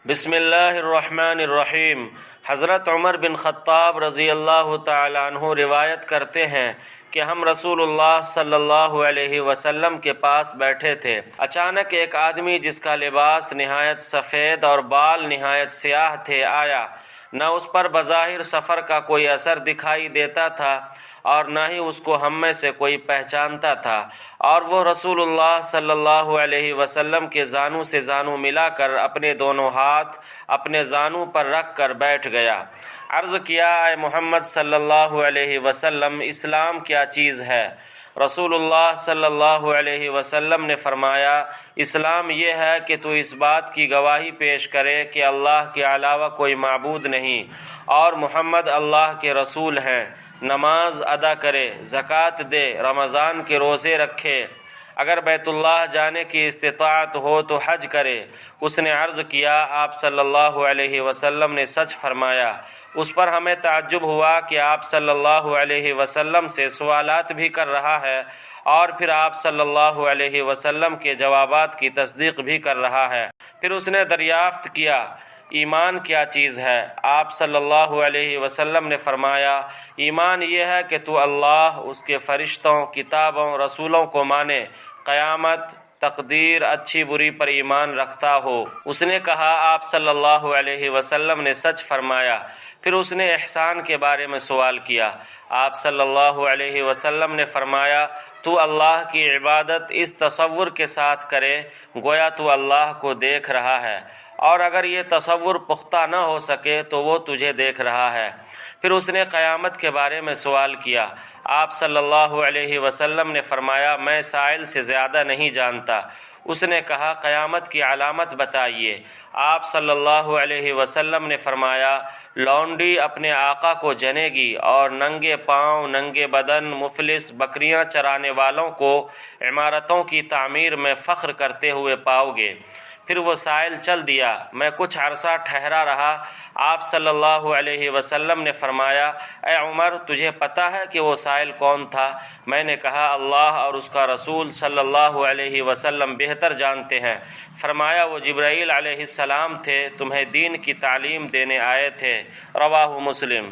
بسم اللہ الرحمن الرحیم۔ حضرت عمر بن خطاب رضی اللہ تعالی عنہ روایت کرتے ہیں کہ ہم رسول اللہ صلی اللہ علیہ وسلم کے پاس بیٹھے تھے۔ اچانک ایک آدمی جس کا لباس نہایت سفید اور بال نہایت سیاہ تھے آیا۔ نہ اس پر بظاہر سفر کا کوئی اثر دکھائی دیتا تھا اور نہ ہی اس کو ہم میں سے کوئی پہچانتا تھا، اور وہ رسول اللہ صلی اللہ علیہ وسلم کے زانو سے زانو ملا کر اپنے دونوں ہاتھ اپنے زانو پر رکھ کر بیٹھ گیا۔ عرض کیا، اے محمد صلی اللہ علیہ وسلم، اسلام کیا چیز ہے؟ رسول اللہ صلی اللہ علیہ وسلم نے فرمایا، اسلام یہ ہے کہ تو اس بات کی گواہی پیش کرے کہ اللہ کے علاوہ کوئی معبود نہیں اور محمد اللہ کے رسول ہیں، نماز ادا کرے، زکوٰۃ دے، رمضان کے روزے رکھے، اگر بیت اللہ جانے کی استطاعت ہو تو حج کرے۔ اس نے عرض کیا، آپ صلی اللہ علیہ وسلم نے سچ فرمایا۔ اس پر ہمیں تعجب ہوا کہ آپ صلی اللہ علیہ وسلم سے سوالات بھی کر رہا ہے اور پھر آپ صلی اللہ علیہ وسلم کے جوابات کی تصدیق بھی کر رہا ہے۔ پھر اس نے دریافت کیا، ایمان کیا چیز ہے؟ آپ صلی اللہ علیہ وسلم نے فرمایا، ایمان یہ ہے کہ تو اللہ، اس کے فرشتوں، کتابوں، رسولوں کو مانے، قیامت، تقدیر اچھی بری پر ایمان رکھتا ہو۔ اس نے کہا، آپ صلی اللہ علیہ وسلم نے سچ فرمایا۔ پھر اس نے احسان کے بارے میں سوال کیا۔ آپ صلی اللہ علیہ وسلم نے فرمایا، تو اللہ کی عبادت اس تصور کے ساتھ کرے گویا تو اللہ کو دیکھ رہا ہے، اور اگر یہ تصور پختہ نہ ہو سکے تو وہ تجھے دیکھ رہا ہے۔ پھر اس نے قیامت کے بارے میں سوال کیا۔ آپ صلی اللہ علیہ وسلم نے فرمایا، میں سائل سے زیادہ نہیں جانتا۔ اس نے کہا، قیامت کی علامت بتائیے۔ آپ صلی اللہ علیہ وسلم نے فرمایا، لونڈی اپنے آقا کو جنے گی اور ننگے پاؤں، ننگے بدن، مفلس بکریاں چرانے والوں کو عمارتوں کی تعمیر میں فخر کرتے ہوئے پاؤ گے۔ پھر وہ سائل چل دیا، میں کچھ عرصہ ٹھہرا رہا۔ آپ صلی اللہ علیہ وسلم نے فرمایا، اے عمر، تجھے پتہ ہے کہ وہ سائل کون تھا؟ میں نے کہا، اللہ اور اس کا رسول صلی اللہ علیہ وسلم بہتر جانتے ہیں۔ فرمایا، وہ جبرائیل علیہ السلام تھے، تمہیں دین کی تعلیم دینے آئے تھے۔ رواہ مسلم۔